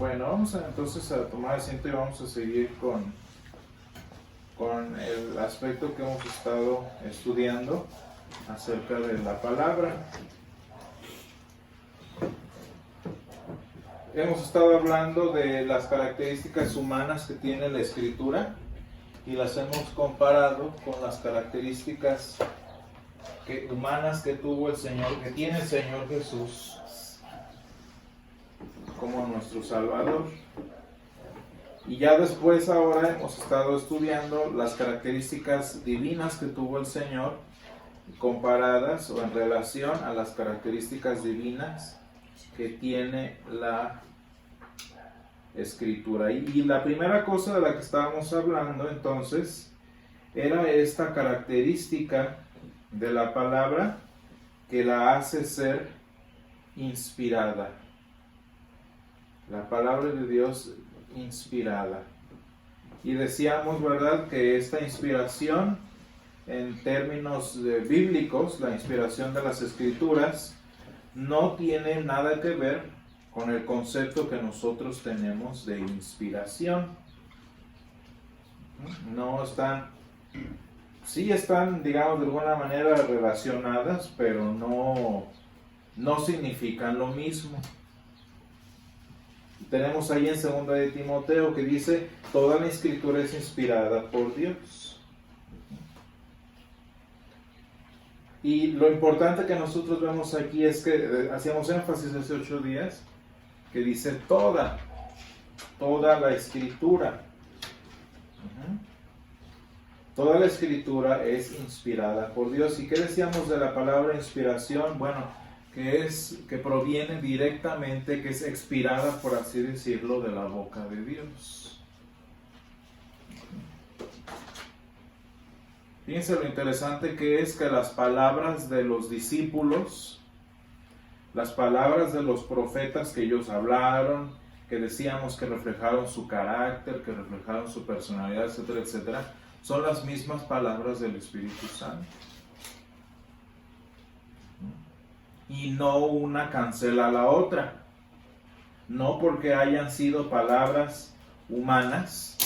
Bueno, vamos entonces a tomar asiento y vamos a seguir con el aspecto que hemos estado estudiando acerca de la palabra. Hemos estado hablando de las características humanas que tiene la Escritura y las hemos comparado con las características humanas que tuvo el Señor, que tiene el Señor Jesús como nuestro Salvador. Y ya después ahora hemos estado estudiando las características divinas que tuvo el Señor comparadas o en relación a las características divinas que tiene la Escritura. Y la primera cosa de la que estábamos hablando entonces era esta característica de la palabra que la hace ser inspirada. La palabra de Dios inspirada. Y decíamos, ¿verdad?, que esta inspiración en términos bíblicos, la inspiración de las Escrituras, no tiene nada que ver con el concepto que nosotros tenemos de inspiración. No están, sí están, digamos, de alguna manera relacionadas, pero no significan lo mismo. Tenemos ahí en 2 de Timoteo que dice, toda la Escritura es inspirada por Dios. Y lo importante que nosotros vemos aquí es que hacíamos énfasis hace 8 días, que dice toda la Escritura. Toda la Escritura es inspirada por Dios. ¿Y qué decíamos de la palabra inspiración? Bueno, que proviene directamente, que es expirada, por así decirlo, de la boca de Dios. Fíjense lo interesante que es que las palabras de los discípulos, las palabras de los profetas que ellos hablaron, que decíamos que reflejaron su carácter, que reflejaron su personalidad, etcétera, etcétera, son las mismas palabras del Espíritu Santo. Y no una cancela a la otra. No porque hayan sido palabras humanas,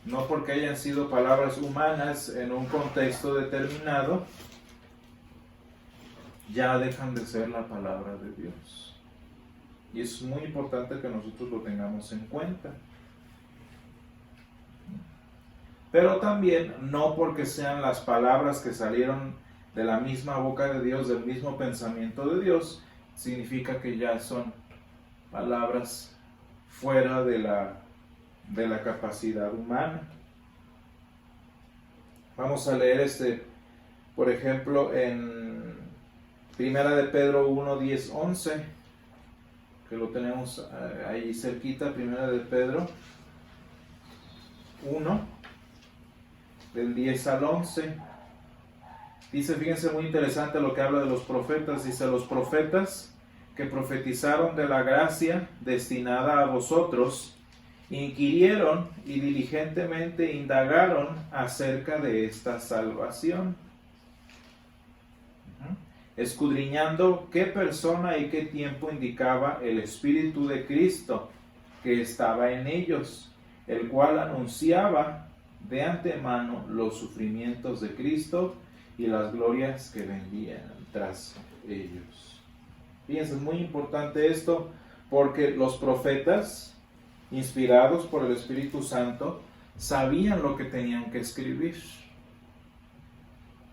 no porque hayan sido palabras humanas en un contexto determinado, ya dejan de ser la palabra de Dios. Y es muy importante que nosotros lo tengamos en cuenta. Pero también no porque sean las palabras que salieron de la misma boca de Dios, del mismo pensamiento de Dios, significa que ya son palabras fuera de la capacidad humana. Vamos a leer por ejemplo, en 1 de Pedro 1, 10, 11, que lo tenemos ahí cerquita, 1 de Pedro 1, del 10 al 11. Dice, fíjense, muy interesante lo que habla de los profetas. Dice, los profetas que profetizaron de la gracia destinada a vosotros, inquirieron y diligentemente indagaron acerca de esta salvación, escudriñando qué persona y qué tiempo indicaba el Espíritu de Cristo que estaba en ellos, el cual anunciaba de antemano los sufrimientos de Cristo y las glorias que vendrían tras ellos. Fíjense, es muy importante esto, porque los profetas, inspirados por el Espíritu Santo, sabían lo que tenían que escribir.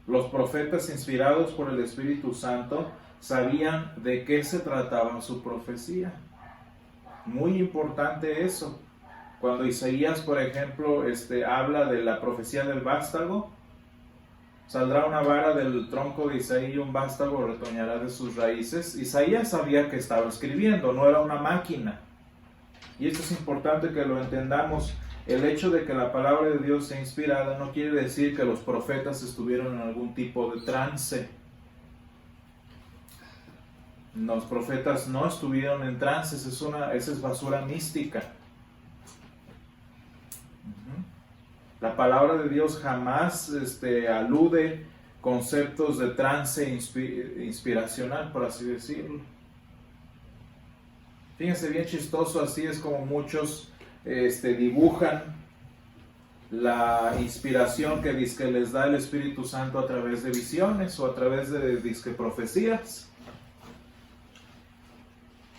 Los profetas, inspirados por el Espíritu Santo, sabían de qué se trataba su profecía. Muy importante eso. Cuando Isaías, por ejemplo, habla de la profecía del vástago, saldrá una vara del tronco de Isaí y un vástago retoñará de sus raíces. Isaías sabía que estaba escribiendo, no era una máquina. Y esto es importante que lo entendamos. El hecho de que la palabra de Dios sea inspirada no quiere decir que los profetas estuvieron en algún tipo de trance. Los profetas no estuvieron en trances, esa es basura mística. La palabra de Dios jamás alude conceptos de trance inspiracional, por así decirlo. Fíjense, bien chistoso, así es como muchos dibujan la inspiración que dizque les da el Espíritu Santo a través de visiones o a través de dizque profecías.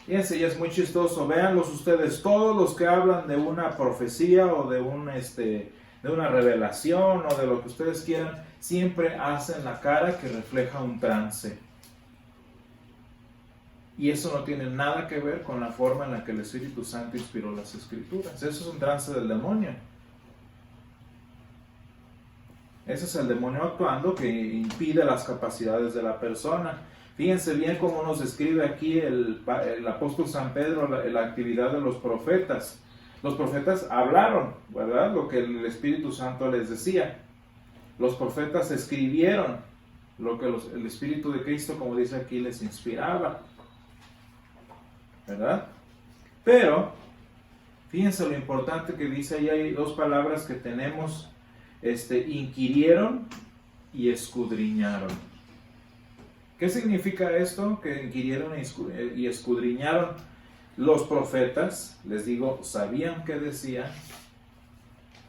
Fíjense, y es muy chistoso, véanlos ustedes, todos los que hablan de una profecía o de una revelación o de lo que ustedes quieran, siempre hacen la cara que refleja un trance. Y eso no tiene nada que ver con la forma en la que el Espíritu Santo inspiró las Escrituras. Eso es un trance del demonio. Ese es el demonio actuando que impide las capacidades de la persona. Fíjense bien cómo nos describe aquí el apóstol San Pedro la actividad de los profetas. Los profetas hablaron, ¿verdad? Lo que el Espíritu Santo les decía. Los profetas escribieron lo que el Espíritu de Cristo, como dice aquí, les inspiraba, ¿verdad? Pero, fíjense lo importante que dice ahí, hay dos palabras que tenemos, inquirieron y escudriñaron. ¿Qué significa esto? Que inquirieron y escudriñaron. Los profetas, les digo, sabían qué decían,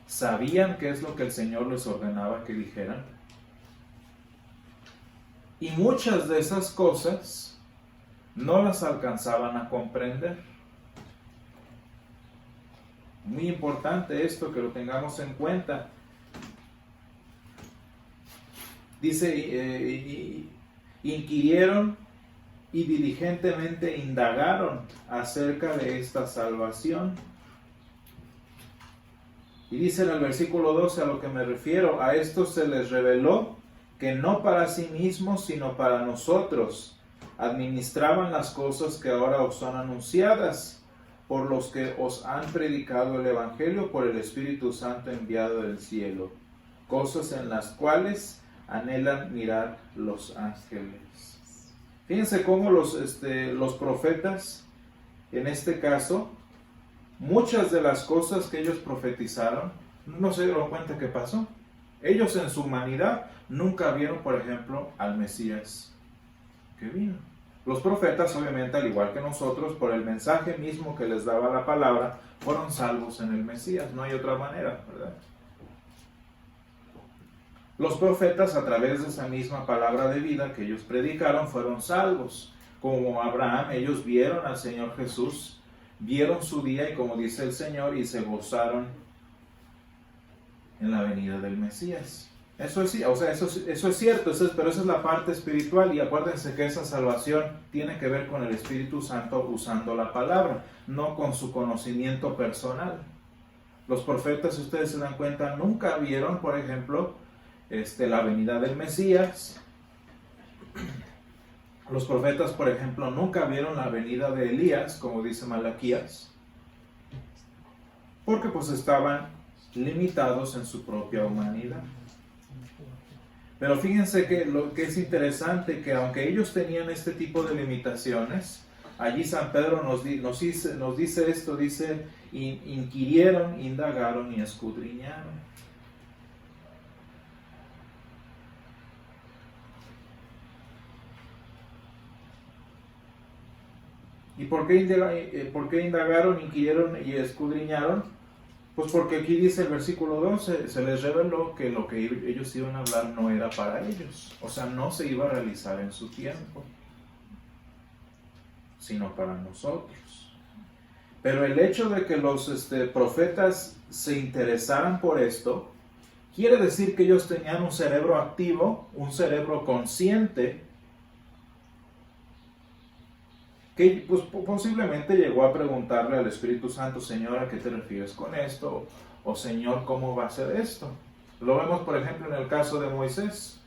sabían qué es lo que el Señor les ordenaba que dijeran. Y muchas de esas cosas no las alcanzaban a comprender. Muy importante esto, que lo tengamos en cuenta. Dice, inquirieron y diligentemente indagaron acerca de esta salvación. Y dice en el versículo 12, a lo que me refiero, a esto se les reveló que no para sí mismos, sino para nosotros, administraban las cosas que ahora os son anunciadas, por los que os han predicado el Evangelio por el Espíritu Santo enviado del cielo, cosas en las cuales anhelan mirar los ángeles. Fíjense cómo los profetas, en este caso, muchas de las cosas que ellos profetizaron, no se dieron cuenta qué pasó. Ellos en su humanidad nunca vieron, por ejemplo, al Mesías que vino. Los profetas, obviamente, al igual que nosotros, por el mensaje mismo que les daba la palabra, fueron salvos en el Mesías. No hay otra manera, ¿verdad? Los profetas, a través de esa misma palabra de vida que ellos predicaron, fueron salvos. Como Abraham, ellos vieron al Señor Jesús, vieron su día y, como dice el Señor, y se gozaron en la venida del Mesías. Eso es, o sea, eso es cierto, pero esa es la parte espiritual, y acuérdense que esa salvación tiene que ver con el Espíritu Santo usando la palabra, no con su conocimiento personal. Los profetas, si ustedes se dan cuenta, nunca vieron, por ejemplo, la venida del Mesías. Los profetas, por ejemplo, nunca vieron la venida de Elías, como dice Malaquías, porque pues estaban limitados en su propia humanidad. Pero fíjense que lo que es interesante, que aunque ellos tenían este tipo de limitaciones, allí San Pedro nos dice esto, dice, inquirieron, indagaron y escudriñaron. ¿Y por qué indagaron, inquirieron y escudriñaron? Pues porque aquí dice el versículo 12, se les reveló que lo que ellos iban a hablar no era para ellos, o sea, no se iba a realizar en su tiempo, sino para nosotros. Pero el hecho de que los profetas se interesaran por esto, quiere decir que ellos tenían un cerebro activo, un cerebro consciente, que pues, posiblemente llegó a preguntarle al Espíritu Santo, Señor, ¿a qué te refieres con esto? O Señor, ¿cómo va a ser esto? Lo vemos, por ejemplo, en el caso de Moisés.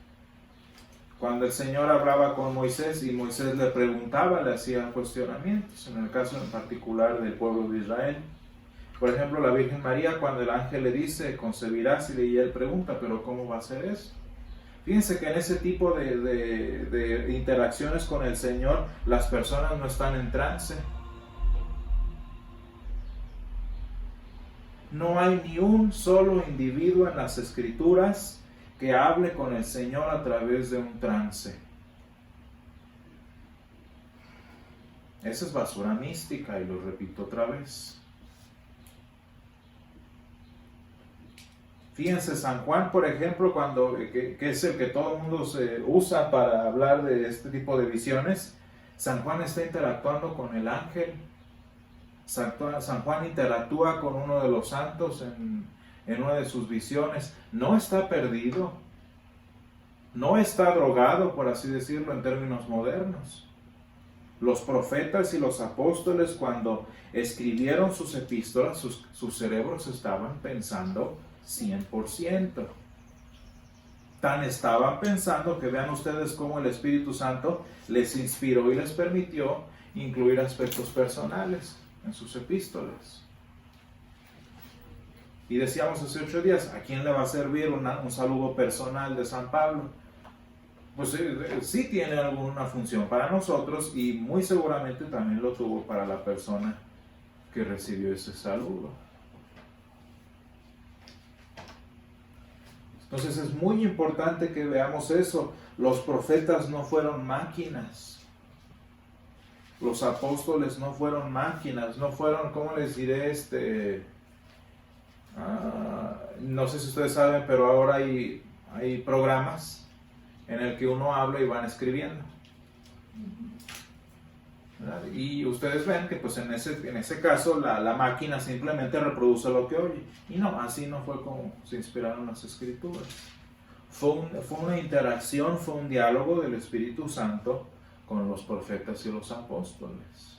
Cuando el Señor hablaba con Moisés y Moisés le preguntaba, le hacía cuestionamientos, en el caso en particular del pueblo de Israel. Por ejemplo, la Virgen María, cuando el ángel le dice, concebirás, y él pregunta, ¿pero cómo va a ser eso? Fíjense que en ese tipo de interacciones con el Señor, las personas no están en trance. No hay ni un solo individuo en las Escrituras que hable con el Señor a través de un trance. Esa es basura mística, y lo repito otra vez. Fíjense, San Juan, por ejemplo, que es el que todo el mundo se usa para hablar de este tipo de visiones, San Juan está interactuando con el ángel. San Juan interactúa con uno de los santos en una de sus visiones. No está perdido, no está drogado, por así decirlo en términos modernos. Los profetas y los apóstoles, cuando escribieron sus epístolas, sus cerebros estaban pensando 100%. Tan estaban pensando que vean ustedes cómo el Espíritu Santo les inspiró y les permitió incluir aspectos personales en sus epístolas. Y decíamos hace 8 días, ¿a quién le va a servir un saludo personal de San Pablo? Pues sí tiene alguna función para nosotros, y muy seguramente también lo tuvo para la persona que recibió ese saludo. Entonces es muy importante que veamos eso. Los profetas no fueron máquinas. Los apóstoles no fueron máquinas, no fueron, ¿cómo les diré? No sé si ustedes saben, pero ahora hay programas en el que uno habla y van escribiendo. ¿Verdad? Y ustedes ven que pues en ese caso la máquina simplemente reproduce lo que oye. Y no, así no fue como se inspiraron las escrituras. Fue una interacción, fue un diálogo del Espíritu Santo con los profetas y los apóstoles.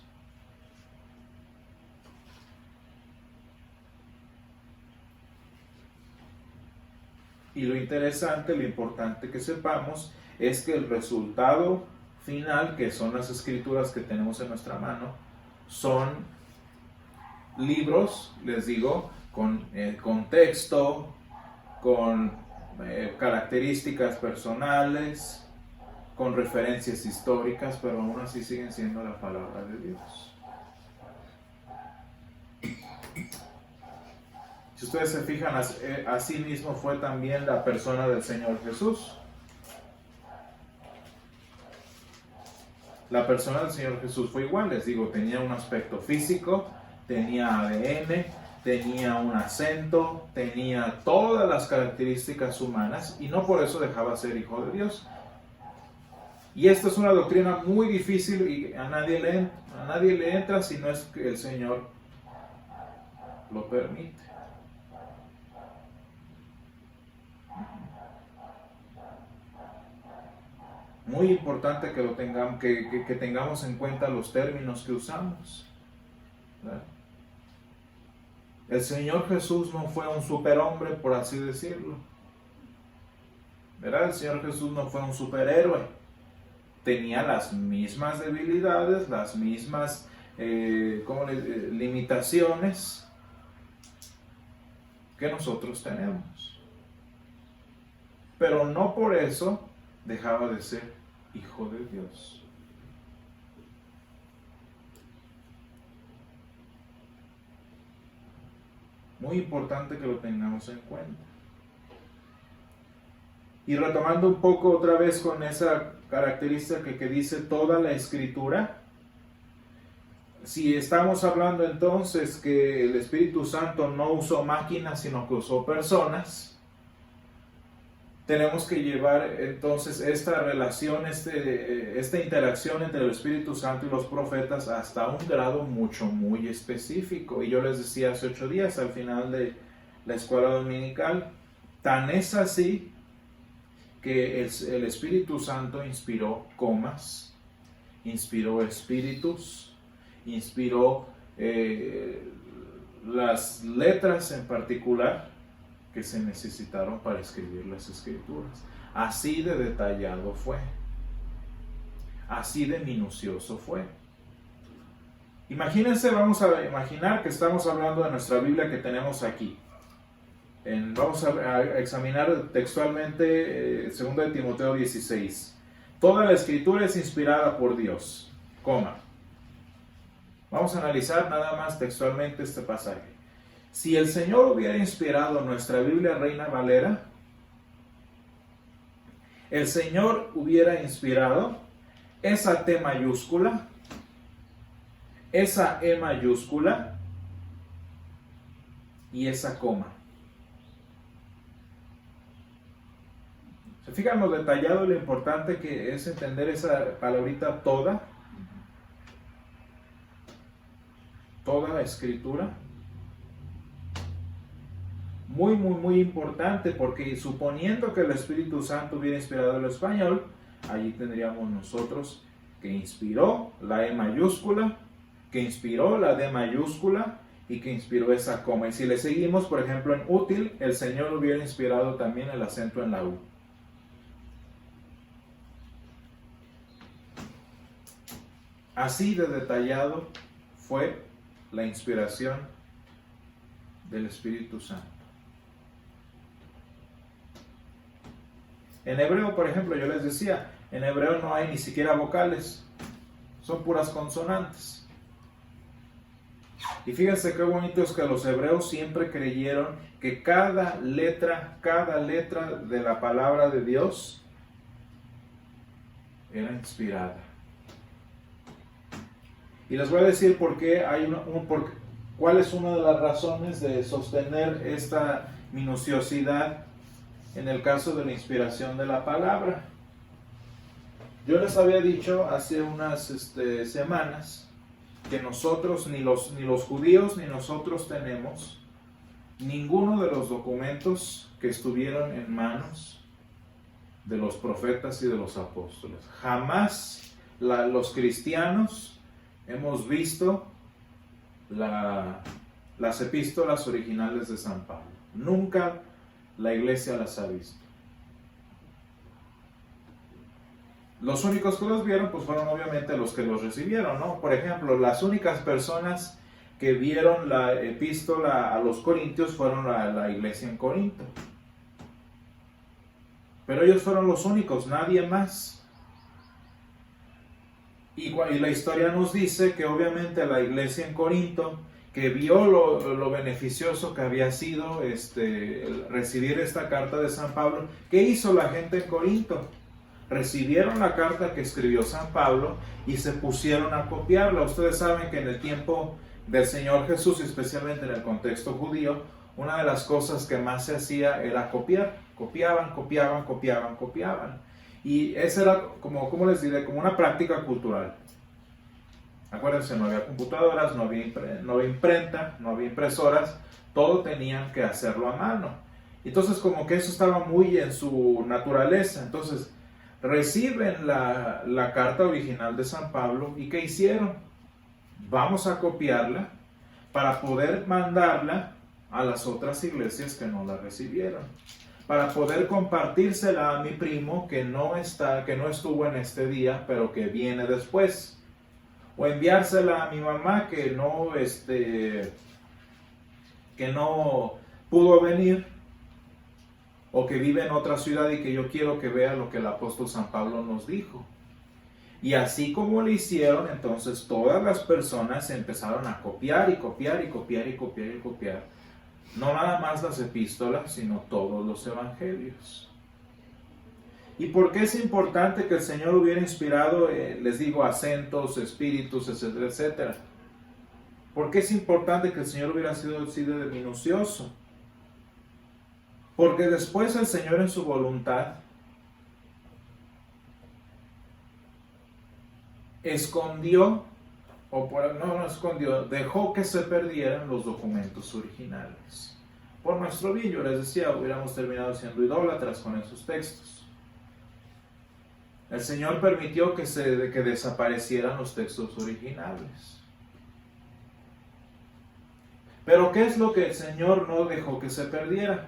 Y lo interesante, lo importante que sepamos es que el resultado final, que son las escrituras que tenemos en nuestra mano, son libros, les digo, con contexto, con características personales, con referencias históricas, pero aún así siguen siendo la palabra de Dios. Si ustedes se fijan, así mismo fue también la persona del Señor Jesús. La persona del Señor Jesús fue igual, les digo, tenía un aspecto físico, tenía ADN, tenía un acento, tenía todas las características humanas, y no por eso dejaba ser hijo de Dios. Y esta es una doctrina muy difícil, y a nadie le entra si no es que el Señor lo permite. Muy importante que lo tengamos, que tengamos en cuenta los términos que usamos, ¿verdad? El Señor Jesús no fue un superhombre, por así decirlo, ¿verdad? El Señor Jesús no fue un superhéroe. Tenía las mismas debilidades, las mismas limitaciones que nosotros tenemos. Pero no por eso dejaba de ser hijo de Dios. Muy importante que lo tengamos en cuenta. Y retomando un poco otra vez con esa característica que dice toda la Escritura, si estamos hablando entonces que el Espíritu Santo no usó máquinas, sino que usó personas, tenemos que llevar entonces esta relación, esta interacción entre el Espíritu Santo y los profetas hasta un grado muy específico. Y yo les decía hace 8 días al final de la escuela dominical, tan es así que el Espíritu Santo inspiró comas, inspiró espíritus, inspiró las letras en particular que se necesitaron para escribir las escrituras. Así de detallado fue, así de minucioso fue. Imagínense, vamos a imaginar que estamos hablando de nuestra Biblia que tenemos aquí. Vamos a examinar textualmente 2 de Timoteo 16. Toda la escritura es inspirada por Dios, coma. Vamos a analizar nada más textualmente este pasaje. Si el Señor hubiera inspirado nuestra Biblia Reina Valera, el Señor hubiera inspirado esa T mayúscula esa E mayúscula y esa coma. ¿Se fijan lo detallado y lo importante que es entender esa palabrita toda? Toda la escritura. Muy, muy, muy importante, porque suponiendo que el Espíritu Santo hubiera inspirado el español, allí tendríamos nosotros que inspiró la E mayúscula, que inspiró la D mayúscula y que inspiró esa coma. Y si le seguimos, por ejemplo, en útil, el Señor hubiera inspirado también el acento en la U. Así de detallado fue la inspiración del Espíritu Santo. En hebreo, por ejemplo, yo les decía, en hebreo no hay ni siquiera vocales, son puras consonantes. Y fíjense qué bonito es que los hebreos siempre creyeron que cada letra de la palabra de Dios era inspirada. Y les voy a decir por qué cuál es una de las razones de sostener esta minuciosidad en el caso de la inspiración de la palabra. Yo les había dicho hace unas semanas que nosotros, ni los judíos ni nosotros tenemos ninguno de los documentos que estuvieron en manos de los profetas y de los apóstoles. Jamás los cristianos hemos visto las epístolas originales de San Pablo. Nunca la iglesia las ha visto. Los únicos que los vieron pues fueron obviamente los que los recibieron, ¿no? Por ejemplo, las únicas personas que vieron la epístola a los Corintios fueron la iglesia en Corinto. Pero ellos fueron los únicos, nadie más. Y la historia nos dice que obviamente la iglesia en Corinto, que vio lo beneficioso que había sido recibir esta carta de San Pablo, ¿qué hizo la gente en Corinto? Recibieron la carta que escribió San Pablo y se pusieron a copiarla. Ustedes saben que en el tiempo del Señor Jesús, especialmente en el contexto judío, una de las cosas que más se hacía era copiar. Copiaban. Y esa era, como les diré, como una práctica cultural. Acuérdense, no había computadoras, no había imprenta, no había impresoras, todo tenían que hacerlo a mano. Entonces como que eso estaba muy en su naturaleza. Entonces reciben la carta original de San Pablo y ¿qué hicieron? Vamos a copiarla para poder mandarla a las otras iglesias que no la recibieron, para poder compartírsela a mi primo que no estuvo en este día, pero que viene después, o enviársela a mi mamá que no pudo venir, o que vive en otra ciudad y que yo quiero que vea lo que el apóstol San Pablo nos dijo. Y así como lo hicieron, entonces todas las personas empezaron a copiar. No nada más las epístolas, sino todos los evangelios. ¿Y por qué es importante que el Señor hubiera inspirado, les digo, acentos, espíritus, etcétera, etcétera? ¿Por qué es importante que el Señor hubiera sido minucioso? Porque después el Señor en su voluntad dejó que se perdieran los documentos originales. Por nuestro bien, yo les decía, hubiéramos terminado siendo idólatras con esos textos. El Señor permitió que desaparecieran los textos originales. Pero ¿qué es lo que el Señor no dejó que se perdiera?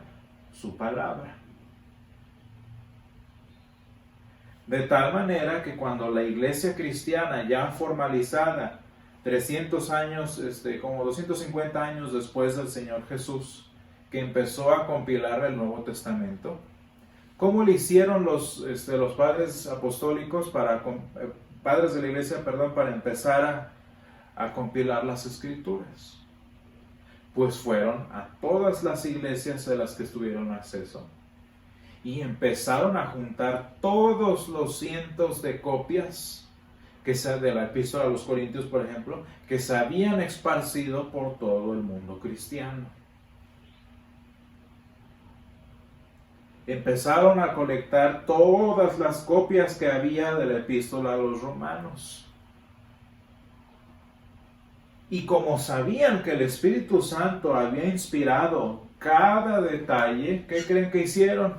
Su palabra. De tal manera que cuando la iglesia cristiana ya formalizada, 300 años, como 250 años después del Señor Jesús, que empezó a compilar el Nuevo Testamento, ¿cómo le hicieron los padres apostólicos, padres de la iglesia, para empezar a compilar las Escrituras? Pues fueron a todas las iglesias de las que tuvieron acceso y empezaron a juntar todos los cientos de copias de la epístola a los Corintios, por ejemplo, que se habían esparcido por todo el mundo cristiano. Empezaron a colectar todas las copias que había de la epístola a los romanos. Y como sabían que el Espíritu Santo había inspirado cada detalle, ¿qué creen que hicieron?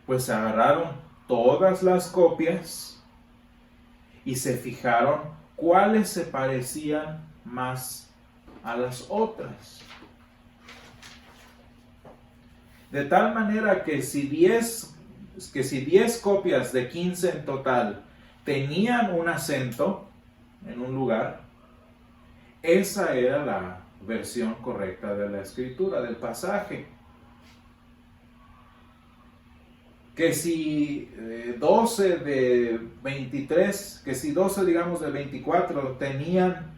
Pues agarraron todas las copias y se fijaron cuáles se parecían más a las otras. De tal manera que si 10 copias de 15 en total tenían un acento en un lugar, esa era la versión correcta de la escritura, del pasaje. Que si 12 de 23, que si 12 digamos de 24 tenían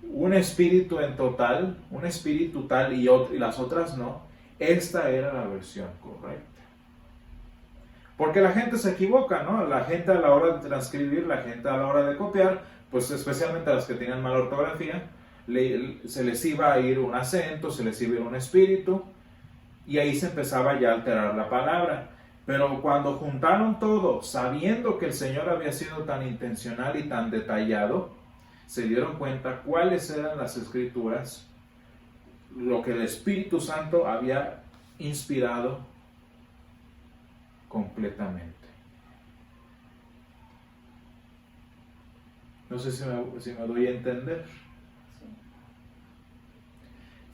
un espíritu en total, un espíritu tal y las otras no, esta era la versión correcta. Porque la gente se equivoca, ¿no? La gente a la hora de transcribir, la gente a la hora de copiar, pues especialmente a las que tenían mala ortografía, se les iba a ir un acento, se les iba a ir un espíritu, y ahí se empezaba ya a alterar la palabra. Pero cuando juntaron todo, sabiendo que el Señor había sido tan intencional y tan detallado, se dieron cuenta cuáles eran las escrituras, lo que el Espíritu Santo había inspirado completamente. No sé si me doy a entender.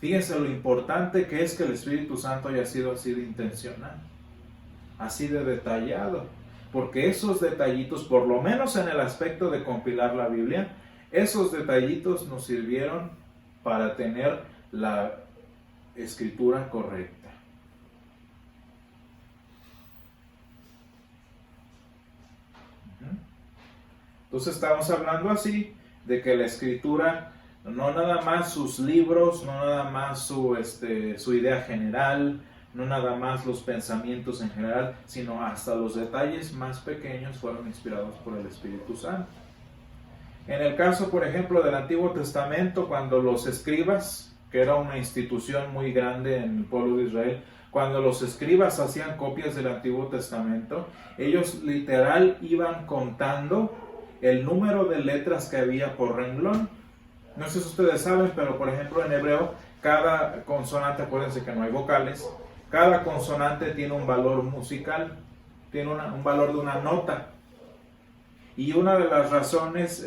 Fíjense lo importante que es que el Espíritu Santo haya sido así de intencional, así de detallado, porque esos detallitos, por lo menos en el aspecto de compilar la Biblia, esos detallitos nos sirvieron para tener la escritura correcta. Entonces estamos hablando así de que la escritura, no nada más sus libros, no nada más su idea general, no nada más los pensamientos en general, sino hasta los detalles más pequeños fueron inspirados por el Espíritu Santo. En el caso, por ejemplo, del Antiguo Testamento, cuando los escribas, que era una institución muy grande en el pueblo de Israel, cuando los escribas hacían copias del Antiguo Testamento, ellos literal iban contando el número de letras que había por renglón. No sé si ustedes saben, pero por ejemplo en hebreo, cada consonante, acuérdense que no hay vocales, cada consonante tiene un valor musical, tiene un valor de una nota. Y una de las razones,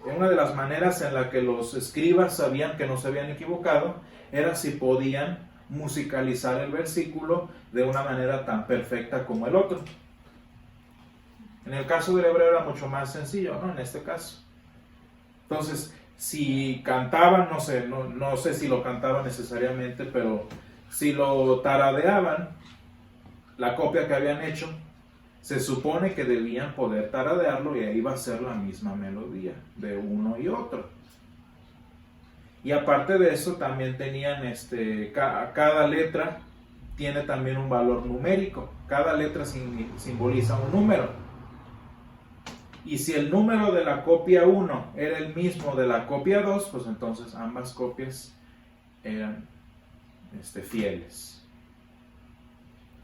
una de las maneras en la que los escribas sabían que no se habían equivocado, era si podían musicalizar el versículo de una manera tan perfecta como el otro. En el caso del hebreo era mucho más sencillo, ¿no? En este caso. Entonces, si cantaban, no sé si lo cantaban necesariamente, pero si lo taradeaban, la copia que habían hecho, se supone que debían poder taradearlo y ahí va a ser la misma melodía de uno y otro. Y aparte de eso, también tenían, cada letra tiene también un valor numérico. Cada letra simboliza un número. Y si el número de la copia 1 era el mismo de la copia 2, pues entonces ambas copias eran fieles.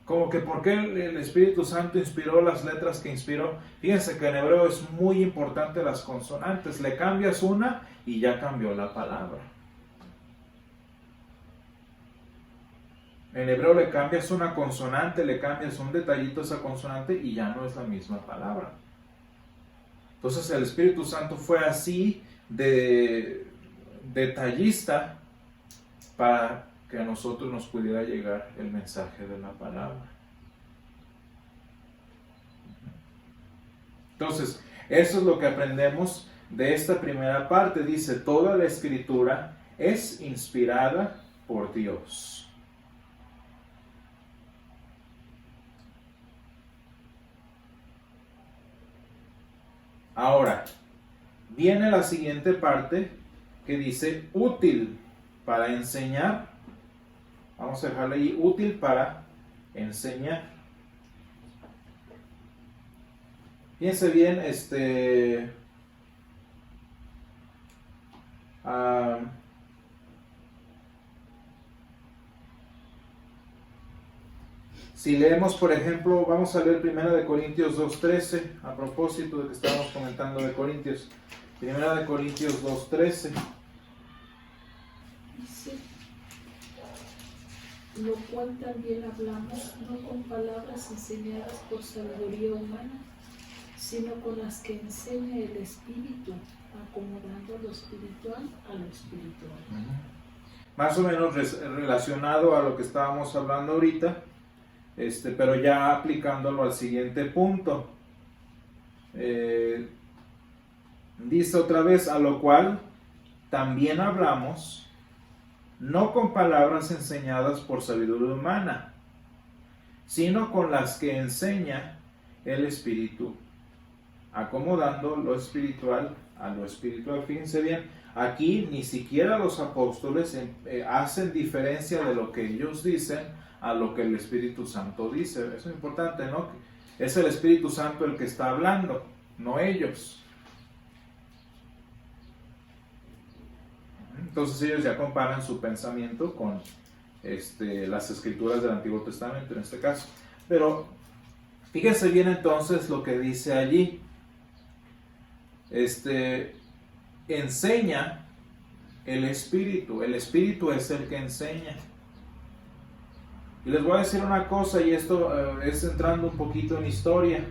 Como que ¿por qué el Espíritu Santo inspiró las letras que inspiró? Fíjense que en hebreo es muy importante las consonantes. Le cambias una y ya cambió la palabra. En hebreo le cambias una consonante, le cambias un detallito a esa consonante y ya no es la misma palabra. Entonces el Espíritu Santo fue así de detallista para que a nosotros nos pudiera llegar el mensaje de la palabra. Entonces, eso es lo que aprendemos de esta primera parte. Dice, toda la Escritura es inspirada por Dios. Ahora, viene la siguiente parte que dice útil para enseñar. Vamos a dejarle ahí útil para enseñar. Fíjense bien, si leemos, por ejemplo, vamos a leer 1 Corintios 2:13, a propósito de que estábamos comentando de Corintios. 1 Corintios 2:13. Sí. Lo cual también hablamos, no con palabras enseñadas por sabiduría humana, sino con las que enseña el Espíritu, acomodando lo espiritual a lo espiritual. Más o menos relacionado a lo que estábamos hablando ahorita, pero ya aplicándolo al siguiente punto. Dice otra vez, a lo cual también hablamos, no con palabras enseñadas por sabiduría humana, sino con las que enseña el Espíritu, acomodando lo espiritual a lo espiritual. Fíjense bien, aquí ni siquiera los apóstoles hacen diferencia de lo que ellos dicen a lo que el Espíritu Santo dice. Eso es importante, ¿no? Es el Espíritu Santo el que está hablando, no ellos. Entonces ellos ya comparan su pensamiento con las escrituras del Antiguo Testamento en este caso. Pero fíjense bien entonces lo que dice allí. Enseña el Espíritu es el que enseña. Y les voy a decir una cosa, y esto es entrando un poquito en historia,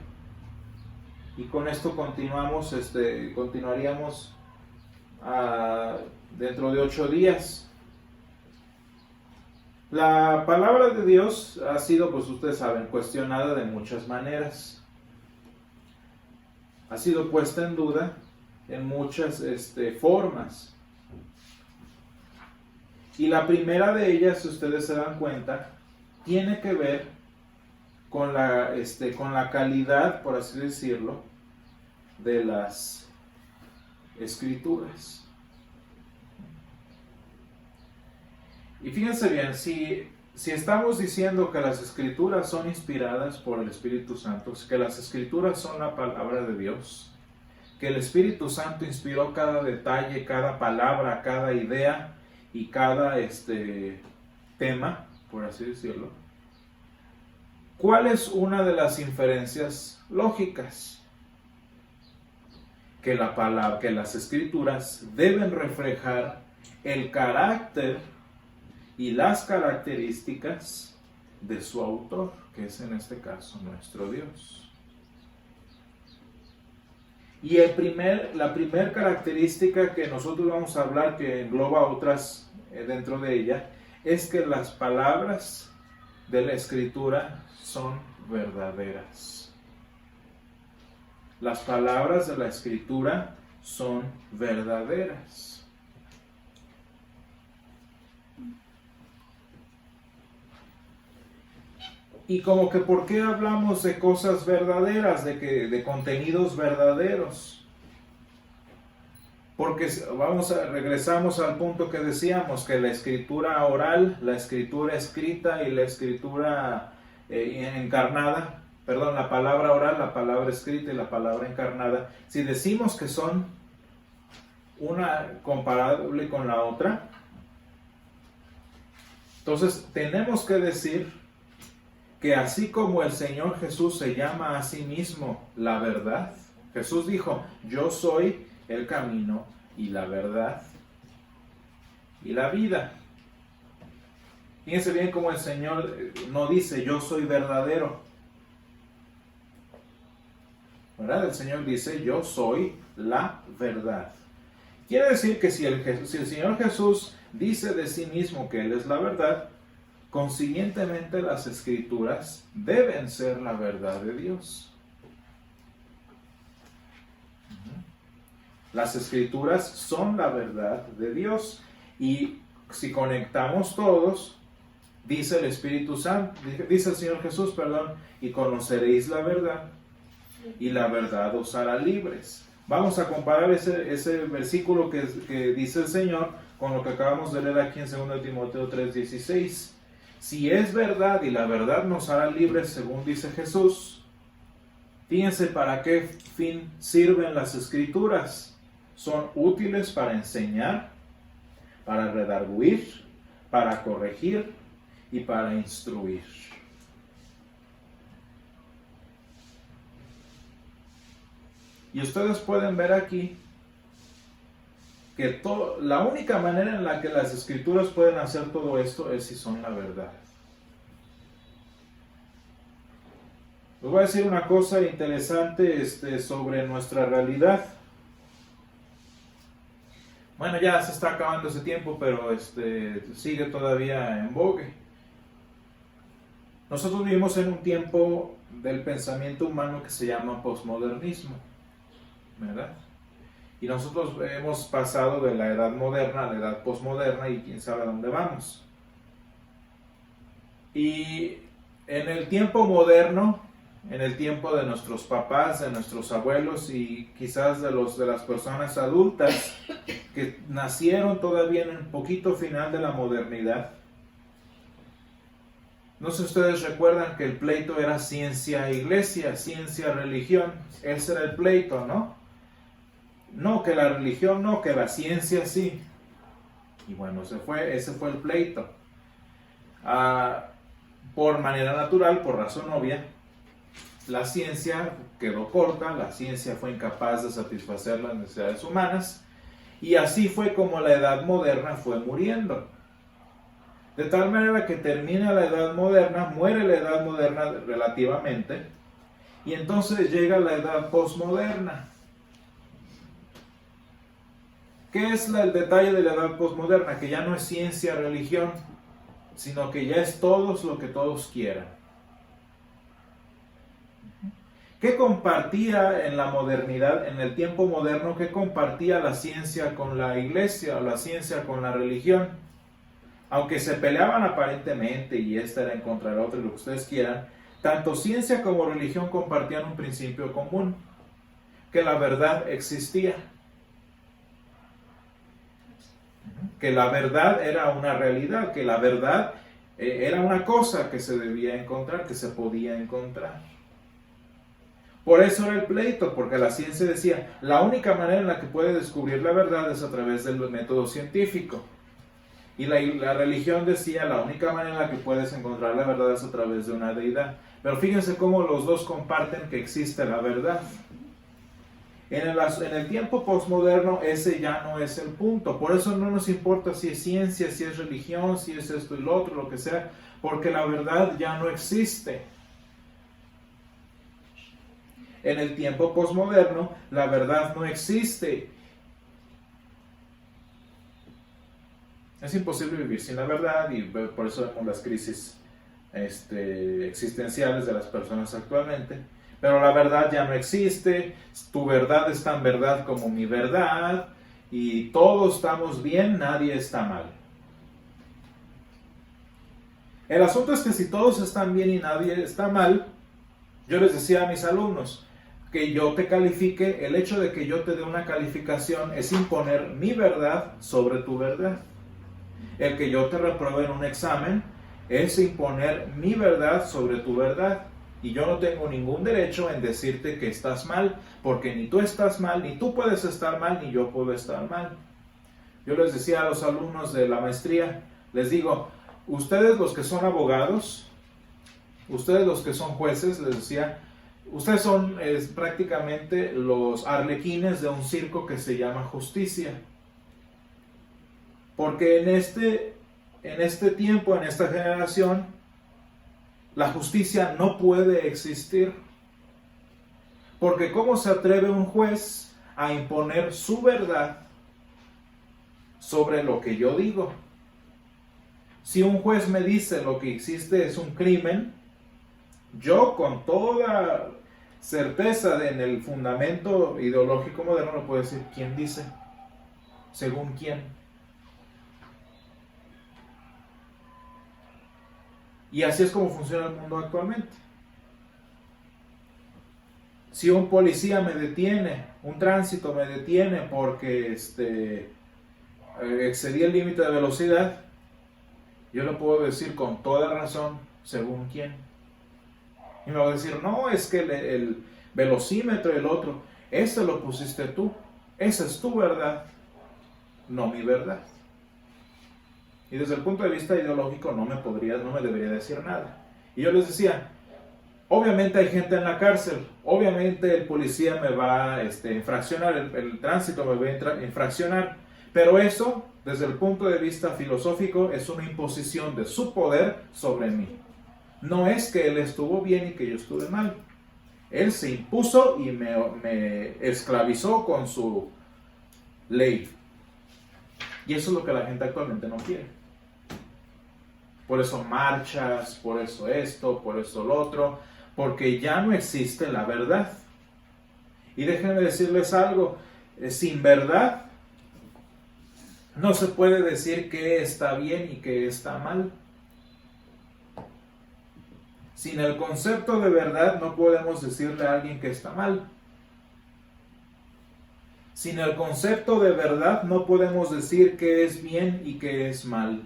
y con esto continuaríamos dentro de 8 días. La palabra de Dios ha sido, pues ustedes saben, cuestionada de muchas maneras. Ha sido puesta en duda en muchas formas. Y la primera de ellas, si ustedes se dan cuenta, tiene que ver con la calidad, por así decirlo, de las escrituras. Y fíjense bien, si estamos diciendo que las escrituras son inspiradas por el Espíritu Santo, que las escrituras son la palabra de Dios, que el Espíritu Santo inspiró cada detalle, cada palabra, cada idea y cada tema, por así decirlo, ¿cuál es una de las inferencias lógicas? Que las escrituras deben reflejar el carácter y las características de su autor, que es en este caso nuestro Dios. Y la primer característica que nosotros vamos a hablar, que engloba otras dentro de ella, es que las palabras de la Escritura son verdaderas. Las palabras de la Escritura son verdaderas. Y como que ¿por qué hablamos de cosas verdaderas, de contenidos verdaderos? Porque regresamos al punto que decíamos, que la escritura oral, la escritura escrita y la escritura encarnada, perdón, la palabra oral, la palabra escrita y la palabra encarnada, si decimos que son una comparable con la otra, entonces tenemos que decir que así como el Señor Jesús se llama a sí mismo la verdad, Jesús dijo, yo soy el camino y la verdad y la vida. Fíjense bien cómo el Señor no dice, yo soy verdadero, ¿verdad? El Señor dice, yo soy la verdad. Quiere decir que si el Señor Jesús dice de sí mismo que Él es la verdad, consiguientemente las escrituras deben ser la verdad de Dios. Las escrituras son la verdad de Dios. Y si conectamos todos, dice el Espíritu Santo, dice el Señor Jesús, y conoceréis la verdad, y la verdad os hará libres. Vamos a comparar ese versículo que dice el Señor con lo que acabamos de leer aquí en 2 Timoteo 3:16. Si es verdad y la verdad nos hará libres, según dice Jesús, Fíjense para qué fin sirven las escrituras. Son útiles para enseñar, para redarguir, para corregir y para instruir. Y ustedes pueden ver aquí que la única manera en la que las escrituras pueden hacer todo esto es si son la verdad. Les voy a decir una cosa interesante sobre nuestra realidad. Bueno, ya se está acabando ese tiempo, pero sigue todavía en vogue. Nosotros vivimos en un tiempo del pensamiento humano que se llama posmodernismo, ¿verdad? Y nosotros hemos pasado de la edad moderna a la edad posmoderna y quién sabe a dónde vamos. Y en el tiempo moderno, en el tiempo de nuestros papás, de nuestros abuelos y quizás de las personas adultas que nacieron todavía en el poquito final de la modernidad, no sé si ustedes recuerdan que el pleito era ciencia-iglesia, ciencia-religión. Ese era el pleito, ¿no? No, que la religión no, que la ciencia sí. Y bueno, ese fue el pleito. Por manera natural, por razón obvia, la ciencia quedó corta, la ciencia fue incapaz de satisfacer las necesidades humanas, y así fue como la edad moderna fue muriendo. De tal manera que termina la edad moderna, muere la edad moderna relativamente, y entonces llega la edad posmoderna. ¿Qué es el detalle de la edad posmoderna? Que ya no es ciencia, religión, sino que ya es todos lo que todos quieran. ¿Qué compartía en la modernidad, en el tiempo moderno, qué compartía la ciencia con la iglesia o la ciencia con la religión? Aunque se peleaban aparentemente y esta era en contra de la otra y lo que ustedes quieran, tanto ciencia como religión compartían un principio común, que la verdad existía. Que la verdad era una realidad, que la verdad era una cosa que se debía encontrar, que se podía encontrar. Por eso era el pleito, porque la ciencia decía, la única manera en la que puede descubrir la verdad es a través del método científico. Y la religión decía, la única manera en la que puedes encontrar la verdad es a través de una deidad. Pero fíjense cómo los dos comparten que existe la verdad. En el tiempo posmoderno ese ya no es el punto. Por eso no nos importa si es ciencia, si es religión, si es esto y lo otro, lo que sea, porque la verdad ya no existe. En el tiempo posmoderno la verdad no existe. Es imposible vivir sin la verdad y por eso vemos las crisis existenciales de las personas actualmente. Pero la verdad ya no existe, tu verdad es tan verdad como mi verdad, y todos estamos bien, nadie está mal. El asunto es que si todos están bien y nadie está mal, yo les decía a mis alumnos, que yo te califique, el hecho de que yo te dé una calificación es imponer mi verdad sobre tu verdad. El que yo te repruebe en un examen es imponer mi verdad sobre tu verdad. Y yo no tengo ningún derecho en decirte que estás mal, porque ni tú estás mal, ni tú puedes estar mal, ni yo puedo estar mal. Yo les decía a los alumnos de la maestría, les digo, ustedes los que son abogados, ustedes los que son jueces, les decía, ustedes son prácticamente los arlequines de un circo que se llama justicia. Porque en este tiempo, en esta generación, la justicia no puede existir. Porque ¿cómo se atreve un juez a imponer su verdad sobre lo que yo digo? Si un juez me dice lo que existe es un crimen, yo con toda certeza en el fundamento ideológico moderno no puedo decir quién dice, según quién. Y así es como funciona el mundo actualmente. Si un policía me detiene, un tránsito me detiene porque excedí el límite de velocidad, yo le puedo decir con toda razón, según quién. Y me va a decir, no, es que velocímetro el otro. Ese lo pusiste tú. Esa es tu verdad, no mi verdad. Y desde el punto de vista ideológico no me debería decir nada. Y yo les decía, obviamente hay gente en la cárcel, obviamente el policía me va a infraccionar, el tránsito me va a infraccionar, pero eso, desde el punto de vista filosófico, es una imposición de su poder sobre mí. No es que él estuvo bien y que yo estuve mal. Él se impuso y me esclavizó con su ley. Y eso es lo que la gente actualmente no quiere. Por eso marchas, por eso esto, por eso lo otro, porque ya no existe la verdad. Y déjenme decirles algo, sin verdad no se puede decir qué está bien y qué está mal. Sin el concepto de verdad no podemos decirle a alguien que está mal. Sin el concepto de verdad no podemos decir qué es bien y qué es mal.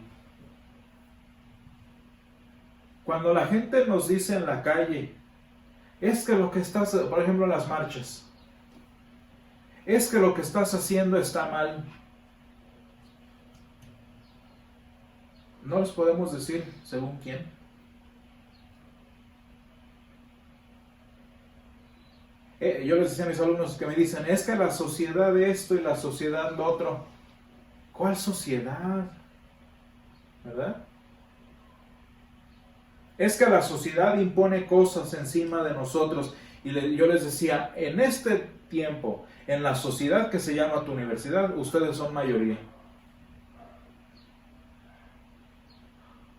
Cuando la gente nos dice en la calle, es que lo que estás, por ejemplo, en las marchas, es que lo que estás haciendo está mal. No les podemos decir según quién. Yo les decía a mis alumnos que me dicen, es que la sociedad esto y la sociedad lo otro. ¿Cuál sociedad? ¿Verdad? Es que la sociedad impone cosas encima de nosotros. Y yo les decía, en este tiempo, en la sociedad que se llama tu universidad, ustedes son mayoría.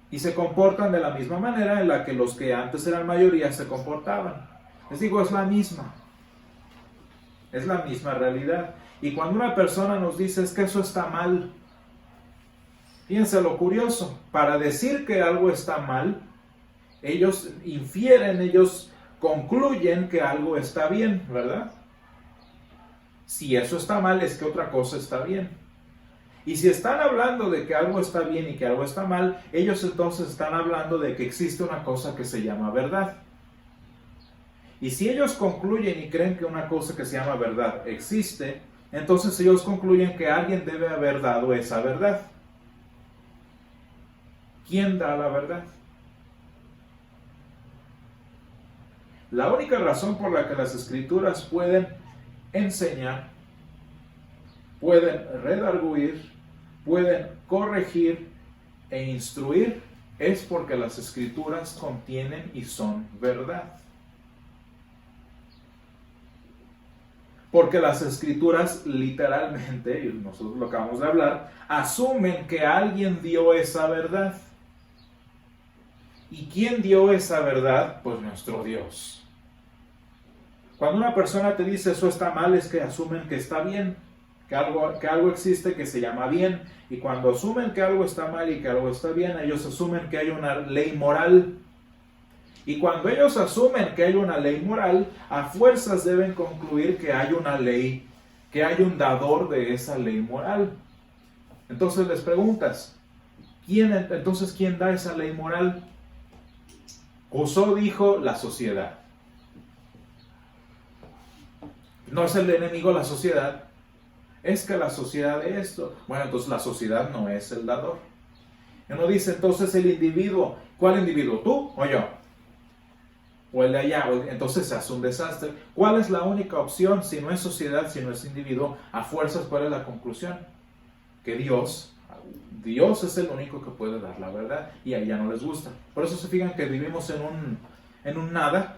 Y se comportan de la misma manera en la que los que antes eran mayoría se comportaban. Les digo, es la misma. Es la misma realidad. Y cuando una persona nos dice es que eso está mal, fíjense lo curioso, para decir que algo está mal, ellos infieren, ellos concluyen que algo está bien, ¿verdad? Si eso está mal, es que otra cosa está bien. Y si están hablando de que algo está bien y que algo está mal, ellos entonces están hablando de que existe una cosa que se llama verdad. Y si ellos concluyen y creen que una cosa que se llama verdad existe, entonces ellos concluyen que alguien debe haber dado esa verdad. ¿Quién da la verdad? La única razón por la que las escrituras pueden enseñar, pueden redarguir, pueden corregir e instruir es porque las escrituras contienen y son verdad. Porque las escrituras literalmente, y nosotros lo acabamos de hablar, asumen que alguien dio esa verdad. ¿Y quién dio esa verdad? Pues nuestro Dios. Cuando una persona te dice eso está mal, es que asumen que está bien, que algo existe que se llama bien. Y cuando asumen que algo está mal y que algo está bien, ellos asumen que hay una ley moral. Y cuando ellos asumen que hay una ley moral, a fuerzas deben concluir que hay una ley, que hay un dador de esa ley moral. Entonces les preguntas, ¿quién da esa ley moral? Rousseau dijo la sociedad. No es el enemigo la sociedad, es que la sociedad es esto. Bueno, entonces la sociedad no es el dador. Uno dice entonces el individuo, ¿cuál individuo? ¿Tú o yo? O el de allá, entonces se hace un desastre. ¿Cuál es la única opción si no es sociedad, si no es individuo? A fuerzas, ¿cuál es la conclusión? Que Dios es el único que puede dar la verdad y a ella no les gusta. Por eso se fijan que vivimos en un nada,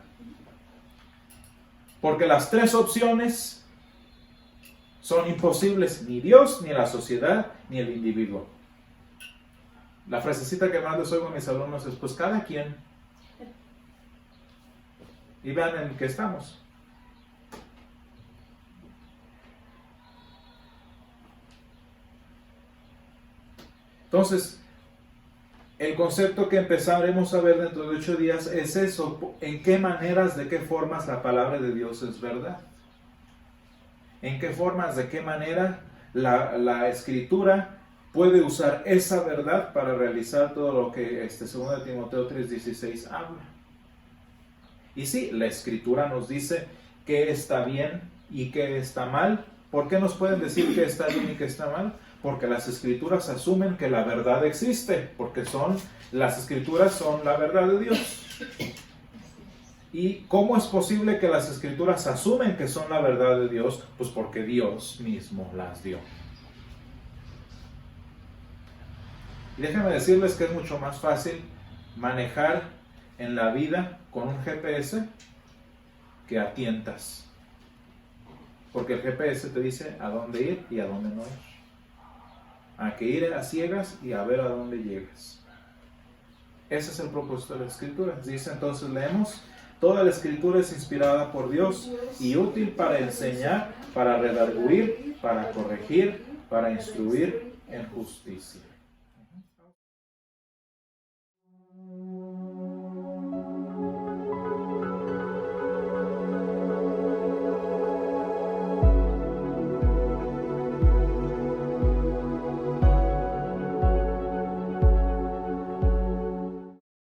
porque las tres opciones son imposibles, ni Dios, ni la sociedad, ni el individuo. La frasecita que más les oigo a mis alumnos es, pues cada quien. Y vean en qué estamos. Entonces, el concepto que empezaremos a ver dentro de 8 días es eso. ¿En qué maneras, de qué formas la palabra de Dios es verdad? ¿En qué formas, de qué manera la Escritura puede usar esa verdad para realizar todo lo que 2 Timoteo 3:16 habla? Y sí, la Escritura nos dice qué está bien y qué está mal. ¿Por qué nos pueden decir qué está bien y qué está mal? Porque las escrituras asumen que la verdad existe, porque las escrituras son la verdad de Dios. ¿Y cómo es posible que las escrituras asumen que son la verdad de Dios? Pues porque Dios mismo las dio. Y déjenme decirles que es mucho más fácil manejar en la vida con un GPS que a tientas. Porque el GPS te dice a dónde ir y a dónde no ir. Hay que ir a ciegas y a ver a dónde llegas. Ese es el propósito de la Escritura. Dice entonces, leemos: toda la Escritura es inspirada por Dios y útil para enseñar, para redarguir, para corregir, para instruir en justicia.